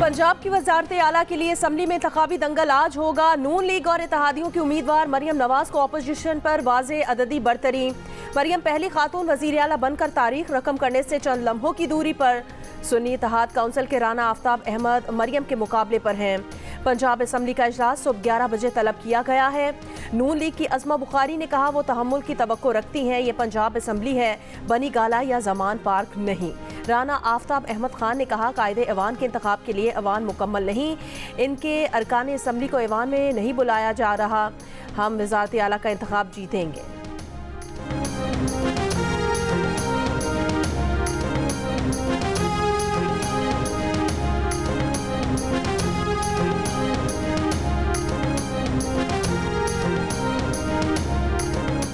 पंजाब की वजारत आला के लिए असम्बली में इंतखाबी दंगल आज होगा। नून लीग और इत्तेहादियों की उम्मीदवार मरियम नवाज को अपोजिशन पर वाज़े अददी बरतरी। मरियम पहली खातून वज़ीर आला बनकर तारीख रकम करने से चंद लम्हों की दूरी पर। सुन्नी इत्तेहाद काउंसिल के राना आफ्ताब अहमद मरियम के मुकाबले पर हैं। पंजाब असम्बली का इजलास सुबह 11 बजे तलब किया गया है। नून लीग की अज़मा बुखारी ने कहा वो तहम्मुल की तवक्को रखती हैं, ये पंजाब असम्बली है, बनी गाला या जमान पार्क नहीं। राना आफ्ताब अहमद खान ने कहा कायदे ऐवान के इंतखाब के लिए ऐवान मुकम्मल नहीं, इनके अरकान असम्बली को ऐवान में नहीं बुलाया जा रहा। हम वज़ारत आला का इंतखाब जीतेंगे।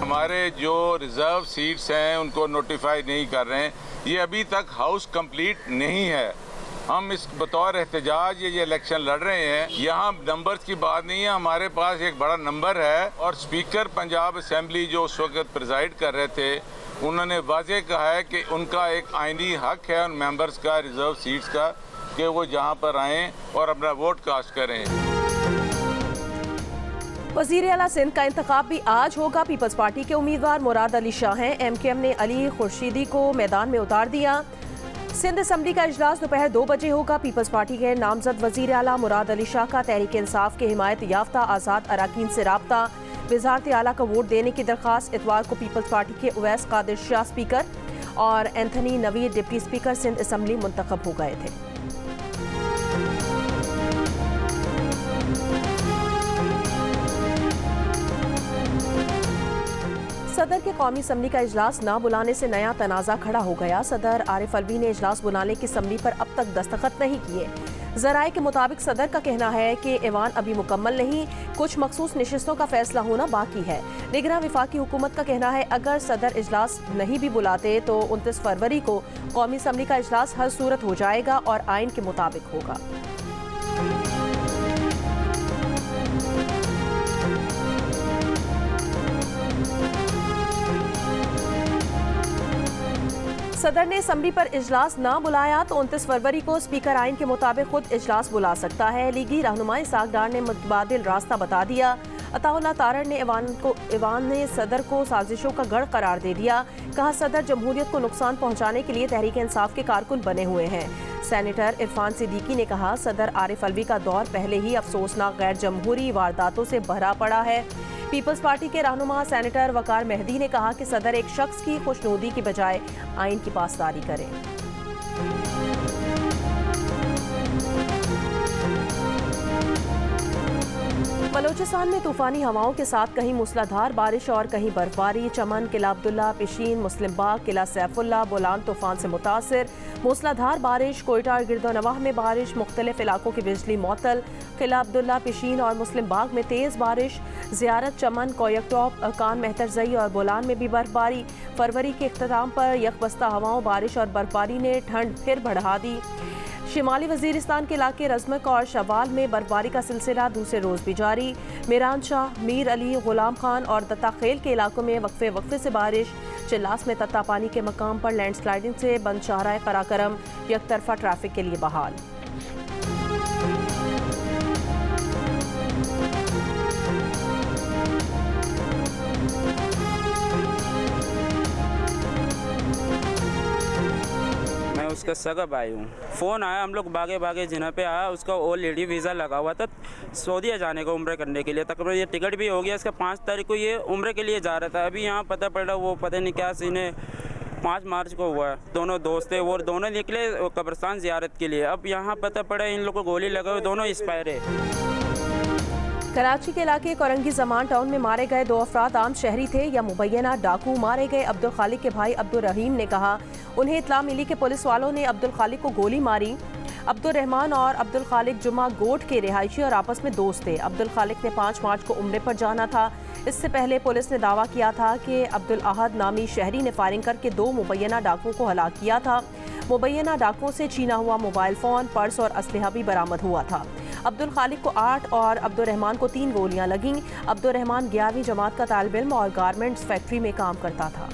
हमारे जो रिज़र्व सीट्स हैं उनको नोटिफाई नहीं कर रहे हैं, ये अभी तक हाउस कंप्लीट नहीं है। हम इस बतौर एहतजाज ये इलेक्शन लड़ रहे हैं। यहाँ नंबर्स की बात नहीं है, हमारे पास एक बड़ा नंबर है। और स्पीकर पंजाब असम्बली जो उस वक्त प्रिजाइड कर रहे थे, उन्होंने वाज़ेह कहा है कि उनका एक आइनी हक है उन मेंबर्स का, रिज़र्व सीट्स का, कि वो यहाँ पर आएँ और अपना वोट कास्ट करें। वज़ीर आला सिंध का इंतखाब भी आज होगा। पीपल्स पार्टी के उम्मीदवार मुराद अली शाह हैं। MKM ने अली खुर्शीदी को मैदान में उतार दिया। सिंध असम्बली का इजलास दोपहर 2 बजे होगा। पीपल्स पार्टी के नामजद वज़ीर आला मुराद अली शाह का तहरीक इंसाफ के हिमायत याफ्ता आज़ाद अराकीन से राब्ता। वज़ारत आला का वोट देने की दरख्वास्त इतवार को पीपल्स पार्टी के उवैस कादिर शाह स्पीकर और Anthony Naveer deputy speaker Sindh assembly मुंतखब हो गए थे। सदर के कौमी असम्बली का इजलास ना बुलाने से नया तनाज़ा खड़ा हो गया। सदर आरिफ अलवी ने इजलास बुलाने की असम्बली पर अब तक दस्तखत नहीं किए। ज़राए के मुताबिक सदर का कहना है कि ऐवान अभी मुकम्मल नहीं, कुछ मखसूस नशिस्तों का फैसला होना बाकी है। निगरान वफाकी हुकूमत का कहना है अगर सदर इजलास नहीं भी बुलाते तो 29 फरवरी को कौमी असम्बली का इजलास हर सूरत हो जाएगा और आइन के मुताबिक होगा। सदर ने असम्बली पर इजलास ना बुलाया तो 29 फरवरी को स्पीकर आइन के मुताबिक खुद इजलास बुला सकता है। लीगी रहनुमा इसाक डार ने मुतबादिल रास्ता बता दिया। अताउल्लाह तारड़ ने ऐवान ने सदर को साजिशों का गढ़ करार दे दिया। कहा सदर जमहूरियत को नुकसान पहुंचाने के लिए तहरीक इंसाफ के कारकुन बने हुए हैं। सेनेटर इरफान सिद्दीकी ने कहा सदर आरिफ अलवी का दौर पहले ही अफसोसनाक गैर जमहूरी वारदातों से भरा पड़ा है। पीपल्स पार्टी के रहनुमा सेनेटर वकार मेहदी ने कहा कि सदर एक शख्स की खुशनुदी की बजाय आइन की पासदारी करें। बलोचिस्तान में तूफानी हवाओं के साथ कहीं मूसलाधार बारिश और कहीं बर्फबारी। चमन, किला अब्दुल्ला, पिशीन, मुस्लिम बाग, किला सैफुल्ला, बोलान तूफान से मुतासर। मूसलाधार बारिश, कोयटा और गिरदोनवाह में बारिश, मुख्तलिफ इलाकों की बिजली मुअत्तल। किला अब्दुल्ला, पिशीन और मुस्लिम बाग में तेज़ बारिश। ज़ियारत, चमन, कोयकटॉप, कान मेहतरजई और बोलान में भी बर्फबारी। फरवरी के इख्तिताम पर यकबस्ता हवाओं, बारिश और बर्फबारी ने ठंड फिर बढ़ा दी। शिमाली वजीरिस्तान के इलाके रज़मक और शवाल में बर्फबारी का सिलसिला दूसरे रोज़ भी जारी। मीरान शाह, मीर अली, गुलाम खान और दत्ताखेल के इलाकों में वक्फे से बारिश। चिल्लास में तत्ता पानी के मकाम पर लैंडस्लाइडिंग से बंद शाहराह कराकरम यकतरफा ट्रैफिक के लिए बहाल। उसका सगा भाई हूँ। फ़ोन आया, हम लोग भागे भागे जिन्हें पे आया, उसका ऑलरेडी वीज़ा लगा हुआ था सऊदीया जाने को उम्र करने के लिए। तकरीबन ये टिकट भी हो गया, इसका 5 तारीख को ये उम्र के लिए जा रहा था। अभी यहाँ पता पड़ा वो पता नहीं क्या सीन है, 5 मार्च को हुआ है। दोनों दोस्त थे, वो दोनों निकले कब्रिस्तान ज़ियारत के लिए। अब यहाँ पता पड़ा इन लोगों को गोली लगा हुई, दोनों एक्सपायर है। कराची के इलाके कोरंगी जमान टाउन में मारे गए 2 अफराद आम शहरी थे या मुबैना डाकू। मारे गए अब्दुल खालिक के भाई अब्दुल रहीम ने कहा उन्हें इत्तला मिली कि पुलिस वालों ने अब्दुल खालिक को गोली मारी। अब्दुल रहमान और अब्दुल खालिक जुमा गोट के रिहायशी और आपस में दोस्त थे। अब्दुल खालिक ने 5 मार्च को उम्रे पर जाना था। इससे पहले पुलिस ने दावा किया था कि अब्दुल अहद नामी शहरी ने फायरिंग करके 2 मुबैना डाकुओं को हलाक किया था। मुबैना डाकुओं से छीना हुआ मोबाइल फ़ोन, पर्स और असलहा भी बरामद हुआ था। अब्दुल खालिक को 8 और अब्दुल रहमान को 3 गोलियां लगीं। अब्दुल रहमान 11वीं जमात का तालिब इल्म और गारमेंट्स फैक्ट्री में काम करता था।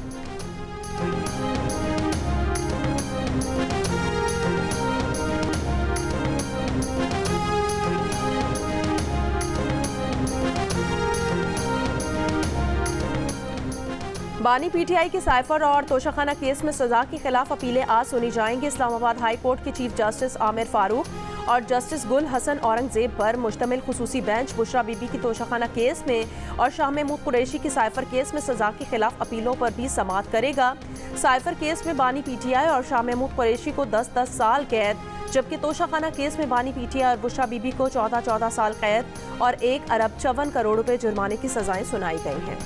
बानी पीटीआई की साइफर और तोशाखाना केस में सजा के खिलाफ अपीलें आज सुनी जाएंगी। इस्लामाबाद हाई कोर्ट के चीफ जस्टिस आमिर फारूक और जस्टिस गुल हसन औरंगजेब पर मुश्तमिल खुसूसी बेंच बुशरा बीबी की तोशाखाना केस में और शाह महमूद कुरैशी की साइफर केस में सजा के खिलाफ अपीलों पर भी समाअत करेगा। साइफर केस में बानी पीटीआई और शाह महमूद कुरैशी को 10-10 साल कैद, जबकि तोशाखाना केस में बानी पीटीआई और बुशरा बीबी को 14-14 साल कैद और 1 अरब 54 करोड़ रुपए जुर्माने की सजाएं सुनाई गई हैं।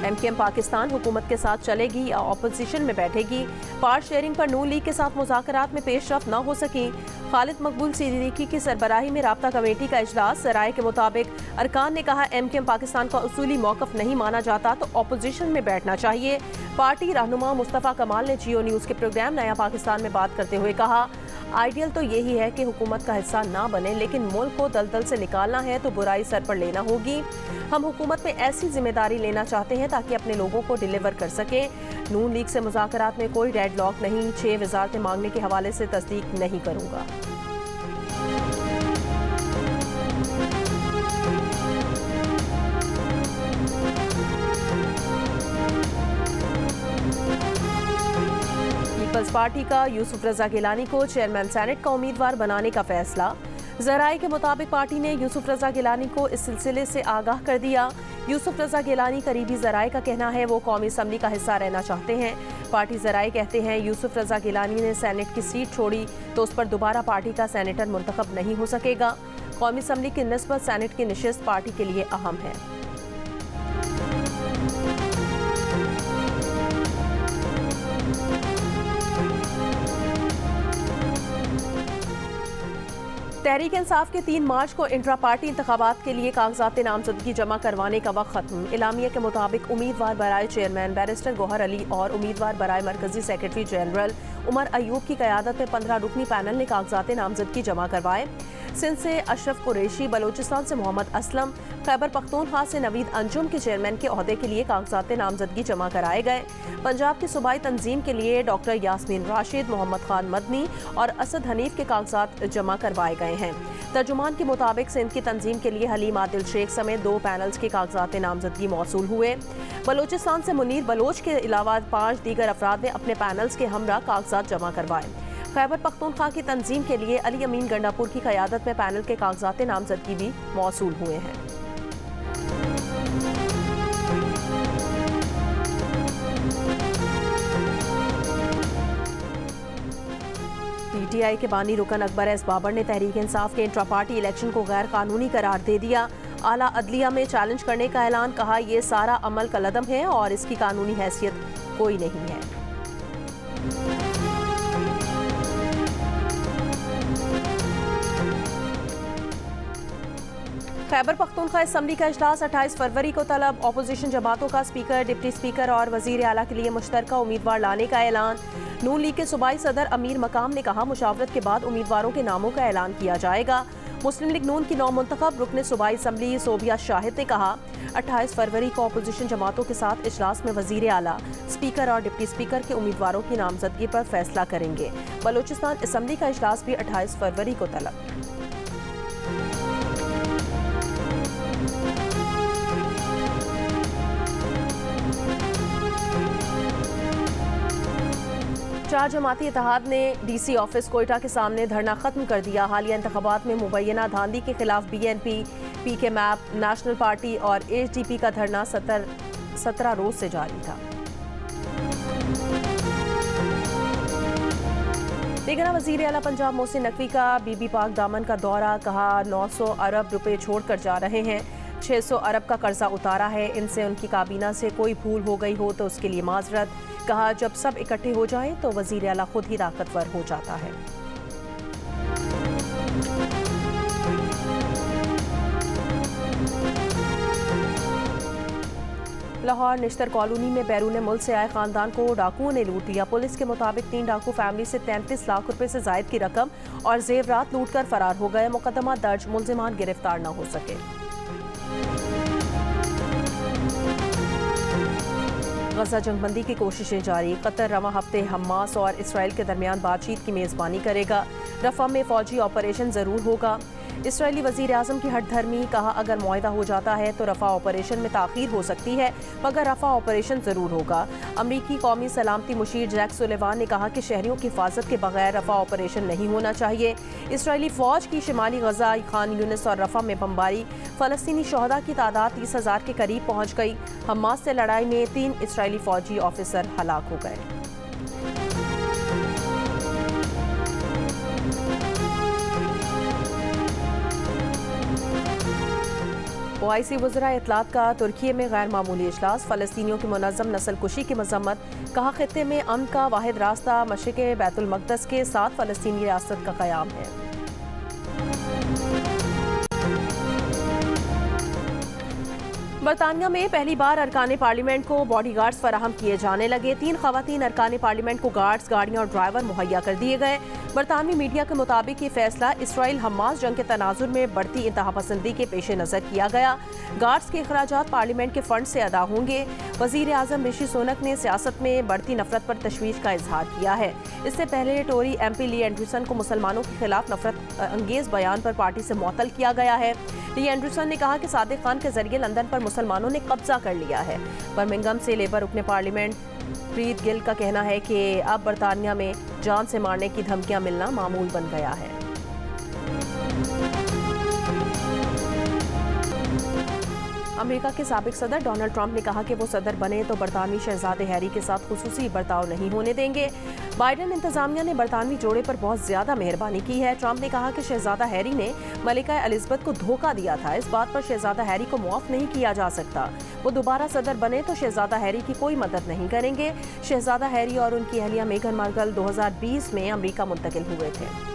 एमकेएम पाकिस्तान हुकूमत के साथ चलेगी या ऑपोजिशन में बैठेगी। पार्ट शेयरिंग पर नून लीग के साथ मुज़ाकरात में पेशरफ्त न हो सकी। खालिद मकबूल सिद्दीकी की सरबराही में राब्ता कमेटी का इजलास। सराय के मुताबिक अरकान ने कहा एमकेएम पाकिस्तान का उसूली मौक़िफ़ नहीं माना जाता तो ऑपोजिशन में बैठना चाहिए। पार्टी रहनुमा मुस्तफ़ा कमाल ने जियो न्यूज़ के प्रोग्राम नया पाकिस्तान में बात करते हुए कहा, आइडियल तो यही है कि हुकूमत का हिस्सा ना बने, लेकिन मुल्क को दलदल से निकालना है तो बुराई सर पर लेना होगी। हम हुकूमत में ऐसी जिम्मेदारी लेना चाहते हैं ताकि अपने लोगों को डिलीवर कर सकें। नून लीग से मुज़ाकरात में कोई डेडलॉक नहीं। 6 वज़ारतें मांगने के हवाले से तस्दीक नहीं करूँगा। पीपल्स पार्टी का यूसुफ रजा गिलानी को चेयरमैन सेनेट का उम्मीदवार बनाने का फैसला। ज़राए के मुताबिक पार्टी ने यूसुफ रजा गिलानी को इस सिलसिले से आगाह कर दिया। यूसुफ रजा गिलानी करीबी ज़राए का कहना है वो कौमी असम्बली का हिस्सा रहना चाहते हैं। पार्टी ज़राए कहते हैं यूसुफ रजा गिलानी ने सेनेट की सीट छोड़ी तो उस पर दोबारा पार्टी का सेनेटर मुंतखब नहीं हो सकेगा। कौमी असम्बली की निस्बत सेनेट की नशिस्त पार्टी के लिए अहम है। तहरीक इंसाफ के 3 मार्च को इंट्रा पार्टी इंतखाबात के लिए कागजात नामजदगी जमा करवाने का वक्त खत्म। इलामिया के मुताबिक उम्मीदवार बराए चेयरमैन बैरिस्टर गौहर अली और उम्मीदवार बराए मरकजी सेक्रेटरी जनरल उमर अयूब की क़यादत में 15 रुकनी पैनल ने कागजात नामजदगी जमा करवाए। सिंध से अशरफ कुरैशी, बलोचिस्तान से मोहम्मद असलम, खैबर पख्तूनख्वा से नवीद अंजुम के चेयरमैन के ओहदे के लिए कागजात नामजदगी जमा कराए गए। पंजाब की सूबाई तंजीम के लिए डॉक्टर यास्मीन राशिद, मोहम्मद खान मदनी और असद हनीफ के कागजात जमा करवाए गए हैं। तर्जुमान के मुताबिक सिंध की तंजीम के लिए हलीम आदिल शेख समेत 2 पैनल्स के कागजात नामजदगी मौसूल हुए। बलोचिस्तान से मुनीर बलोच के अलावा 5 दीगर अफराद ने अपने पैनल्स के हमरा कागजात जमा करवाए। खैबर पख्तूनख्वा की तंजीम के लिए अली अमीन गंडापुर की क़यादत में पैनल के कागजात नामजदगी भी मौसूल हुए हैं। पीटीआई के बानी रुकन अकबर एस बाबर ने तहरीक इंसाफ के इंट्रा पार्टी इलेक्शन को गैर कानूनी करार दे दिया। आला अदलिया में चैलेंज करने का ऐलान, कहा यह सारा अमल कलदम है और इसकी कानूनी हैसियत कोई नहीं है। खैबर पख्तूनख्वा असम्बली का इजलास 28 फरवरी को तलब। अपोजिशन जमातों का स्पीकर, डिप्टी स्पीकर और वजीर आला के लिए मुश्तरका उम्मीदवार लाने का ऐलान। नून लीग के सूबाई सदर अमीर मकाम ने कहा मुशावरत के बाद उम्मीदवारों के नामों का ऐलान किया जाएगा। मुस्लिम लीग नून की नौमुंतखब रुकने सूबाई असम्बली सोबिया शाहिद ने कहा 28 फरवरी को अपोजिशन जमातों के साथ इजलास में वजीर आला, स्पीकर और डिप्टी स्पीकर के उम्मीदवारों की नामजदगी पर फैसला करेंगे। बलोचिस्तान असम्बली का इजलास भी 28 फरवरी को तलब। चार जमाती इत्तेहाद ने डीसी ऑफिस कोयटा के सामने धरना खत्म कर दिया। हालिया इंतखाबात में मुबैना धांधली के खिलाफ बीएनपी, पीके मैप, नेशनल पार्टी और एचडीपी का धरना 17 रोज से जारी था। बेगना वजीर आला पंजाब मोहसिन नकवी का बीबी पाक दामन का दौरा, कहा 900 अरब रुपए छोड़कर जा रहे हैं। 600 अरब का कर्जा उतारा है। इनसे उनकी काबीना से कोई भूल हो गई हो तो उसके लिए माजरत। कहा जब सब इकट्ठे हो जाएं तो वजीर आला खुद ही ताकतवर हो जाता है। लाहौर निश्तर कॉलोनी में बैरून मुल्क से आए खानदान को डाकुओं ने लूट लिया। पुलिस के मुताबिक 3 डाकू फैमिली से 33 लाख रुपए से जायद की रकम और जेवरात लूटकर फरार हो गए। मुकदमा दर्ज, मुल्जिमान गिरफ्तार न हो सके। गजा जंगबंदी की कोशिशें जारी। कतर रवां हफ्ते हमास और इसराइल के दरमियान बातचीत की मेज़बानी करेगा। रफ़ा में फ़ौजी ऑपरेशन ज़रूर होगा। इसराइली वज़ीर आज़म की हठधर्मी, कहा अगर मुआहदा हो जाता है तो रफ़ा ऑपरेशन में ताख़ीर हो सकती है, मगर रफ़ा ऑपरेशन ज़रूर होगा। अमरीकी कौमी सलामती मुशीर जैक सुलेवान ने कहा कि शहरियों की हिफाजत के बगैर रफ़ा ऑपरेशन नहीं होना चाहिए। इसराइली फ़ौज की शिमाली गजा, खान यूनिस और रफ़ा में बमबारी। फ़लस्तीनी शहदा की तादाद 30,000 के करीब पहुँच गई। हमास से लड़ाई में 3 इसराइली फ़ौजी ऑफिसर हलाक हो गए। OIC वज़रा इत्तलात का तुर्की में गैर मामूली इजलास। फ़लस्तीनियों की मुनज़्ज़म नस्ल कुशी की मज़म्मत। कहा खित्ते में अमन का वाहिद रास्ता मशरिक़ बैतुल मक़दस के साथ फ़लस्तीनी रियासत का क़याम है। बरतानिया में पहली बार अरकान पार्लियामेंट को बॉडी गार्ड्स फराहम किए जाने लगे। 3 ख़वातीन अरकान पार्लियामेंट को गार्ड्स, गाड़ियाँ और ड्राइवर मुहैया कर दिए गए। बरतानवी मीडिया के मुताबिक ये फैसला इसराइल हमास जंग के तनाजुर में बढ़ती इंतहा पसंदी के पेश नज़र किया गया। गार्ड्स के अखराजात पार्लियामेंट के फंड से अदा होंगे। वज़ीर आज़म ऋषि सुनक ने सियासत में बढ़ती नफरत पर तशवीश का इजहार किया है। इससे पहले टोरी MP ली एंडरसन को मुसलमानों के खिलाफ नफरत अंगेज बयान पर पार्टी से मुअत्तल किया गया है। ली एंडरसन ने कहा कि सादिक खान के जरिए लंदन पर मुसलमानों ने कब्जा कर लिया है। बर्मिंघम से लेबर रुकने पार्लियामेंट प्रीत गिल का कहना है कि अब बरतानिया में जान से मारने की धमकियां मिलना मामूल बन गया है। अमेरिका के साबिक सदर डोनाल्ड ट्रंप ने कहा कि वो सदर बने तो बरतानवी शहजादे हैरी के साथ खुसूसी बर्ताव नहीं होने देंगे। बाइडेन इंतजामिया ने बरतानवी जोड़े पर बहुत ज्यादा मेहरबानी की है। ट्रंप ने कहा कि शहजादा हैरी ने मलिका एलिज़ाबेथ को धोखा दिया था। इस बात पर शहजादा हैरी को मुआफ नहीं किया जा सकता। वो दोबारा सदर बने तो शहजादा हैरी की कोई मदद नहीं करेंगे। शहजादा हैरी और उनकी अहलिया मेघन मार्कल 2020 में अमेरिका मुंतकिल हुए थे।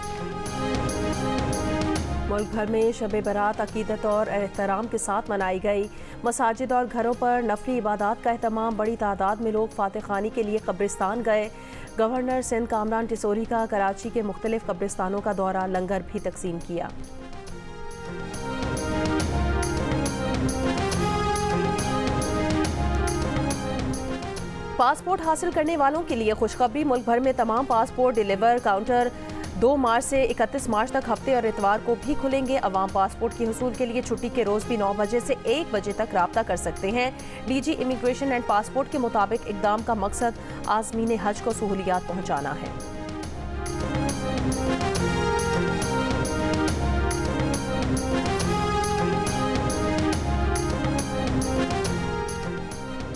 मुल्क भर में शब बरात अकीदत और एहतराम के साथ मनाई गई। मसाजिद और घरों पर नफली इबादत का एहतमाम। बड़ी तादाद में लोग फातिह खानी के लिए कब्रिस्तान गए। गवर्नर सिंध कामरान टिसोरी का कराची के मुख्तलिफ कब्रिस्तानों का दौरा, लंगर भी तकसीम किया। पासपोर्ट हासिल करने वालों के लिए खुशखबरी। मुल्क भर में तमाम पासपोर्ट डिलीवर काउंटर 2 मार्च से 31 मार्च तक हफ्ते और इतवार को भी खुलेंगे। अवाम पासपोर्ट के हुसूल के लिए छुट्टी के रोज़ भी 9 बजे से 1 बजे तक राब्ता कर सकते हैं। DG इमिग्रेशन एंड पासपोर्ट के मुताबिक इक़दाम का मकसद आज़मीन हज को सहूलियात पहुँचाना है।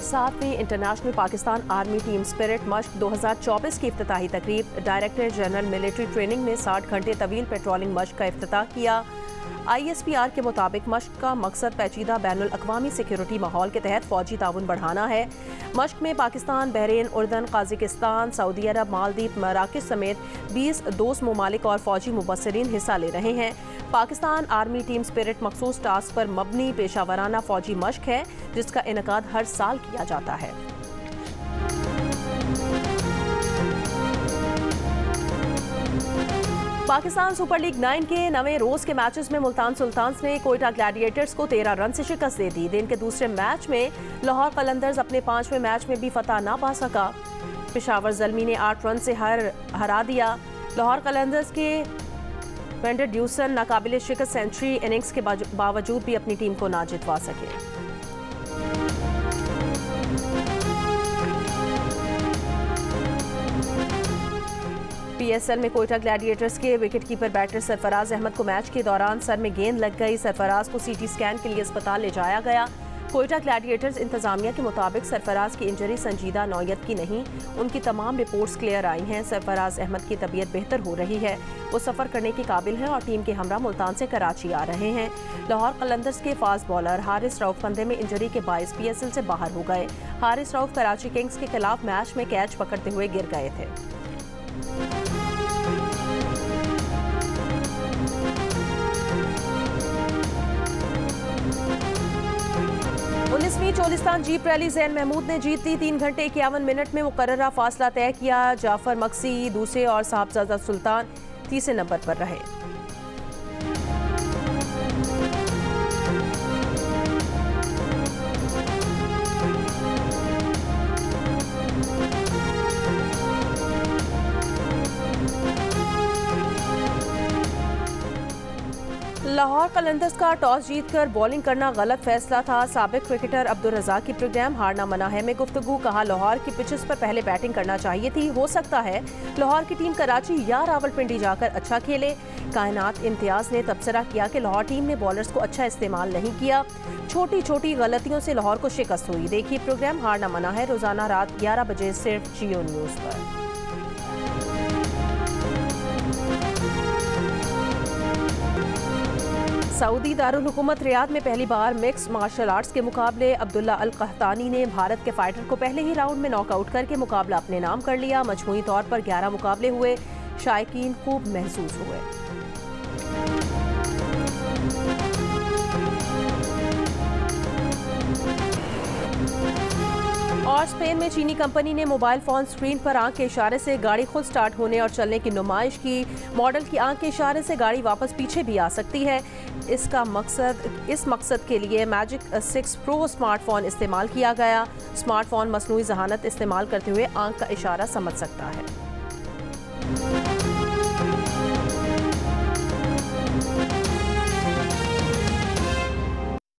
सातवीं international Pakistan army team spirit मश्क 2024 की इफ्तिताही तकरीब। डायरेक्टर जनरल मिलिट्री ट्रेनिंग ने 60 घंटे तवील पेट्रोलिंग मश्क का इफ्तिताह किया। ISPR के मुताबिक मश्क का मकसद पेचीदा बैनुल अक़वामी सिक्योरिटी माहौल के तहत फ़ौजी ताउन बढ़ाना है। मश्क में पाकिस्तान, बहरीन, उर्दन, काज़िकिस्तान, सऊदी अरब, मालदीव, मराकश समेत 20 दोस्त ममालिक और फ़ौजी मुबस्सिरीन हिस्सा ले रहे हैं। पाकिस्तान आर्मी टीम स्पिरिट मखसूस टास्क पर मबनी पेशावराना फ़ौजी मश्क है, जिसका इनेकाद हर साल किया जाता है। पाकिस्तान सुपर लीग 9 के नवे रोज के मैचेस में मुल्तान सुल्तान्स ने कोयटा ग्लैडिएटर्स को 13 रन से शिकस्त दे दी। दिन के दूसरे मैच में लाहौर कलंदर्स अपने 5वें मैच में भी फतह ना पा सका। पेशावर ज़ल्मी ने 8 रन से हरा दिया। लाहौर कलंदर्स के वेंडर ड्यूसन नाकाबिले शिकस्त सेंचुरी इनिंग्स के बावजूद भी अपनी टीम को ना जितवा सके। PSL में कोयटा ग्लैडिएटर्स के विकेटकीपर बैटर सरफराज अहमद को मैच के दौरान सर में गेंद लग गई। सरफराज को CT स्कैन के लिए अस्पताल ले जाया गया। कोयटा ग्लैडिएटर्स इंतजामिया के मुताबिक सरफराज की इंजरी संजीदा नौयत की नहीं, उनकी तमाम रिपोर्ट्स क्लियर आई हैं। सरफराज अहमद की तबीयत बेहतर हो रही है, वो सफ़र करने के काबिल हैं और टीम के हमरा मुल्तान से कराची आ रहे हैं। लाहौर कलंदर्स के फास्ट बॉलर हारिस रऊफ फंदे में इंजरी के बायस PSL से बाहर हो गए। हारिस रऊफ कराची किंग्स के खिलाफ मैच में कैच पकड़ते हुए गिर गए थे। 19वीं चोलिस्तान जीप रैली ज़ैन महमूद ने जीती। 3 घंटे 51 मिनट में मुकर्ररा फासला तय किया। जाफर मक्सी दूसरे और साहबजादा सुल्तान तीसरे नंबर पर रहे। लाहौर कलंदर्स का टॉस जीतकर बॉलिंग करना गलत फैसला था। साबिक क्रिकेटर अब्दुल रज़ाक की प्रोग्राम हारना मना है में गुफ्तगू। कहा लाहौर की पिचेस पर पहले बैटिंग करना चाहिए थी। हो सकता है लाहौर की टीम कराची या रावलपिंडी जाकर अच्छा खेले। कायनात इम्तियाज ने तबसरा किया कि लाहौर टीम ने बॉलर्स को अच्छा इस्तेमाल नहीं किया। छोटी छोटी गलतियों से लाहौर को शिकस्त हुई। देखिए प्रोग्राम हारना मना है रोजाना रात 11 बजे सिर्फ जियो न्यूज़ पर। सऊदी दारुल हुकूमत रियाद में पहली बार मिक्स मार्शल आर्ट्स के मुकाबले। अब्दुल्ला अल कहतानी ने भारत के फाइटर को पहले ही राउंड में नॉकआउट करके मुकाबला अपने नाम कर लिया। मजमूई तौर पर 11 मुकाबले हुए। शायकीन खूब महसूस हुए। और स्पेन में चीनी कंपनी ने मोबाइल फ़ोन स्क्रीन पर आंख के इशारे से गाड़ी खुद स्टार्ट होने और चलने की नुमाइश की। मॉडल की आंख के इशारे से गाड़ी वापस पीछे भी आ सकती है। इस मकसद के लिए मैजिक 6 प्रो स्मार्टफोन इस्तेमाल किया गया। स्मार्टफोन मसनूई ज़हानत इस्तेमाल करते हुए आंख का इशारा समझ सकता है।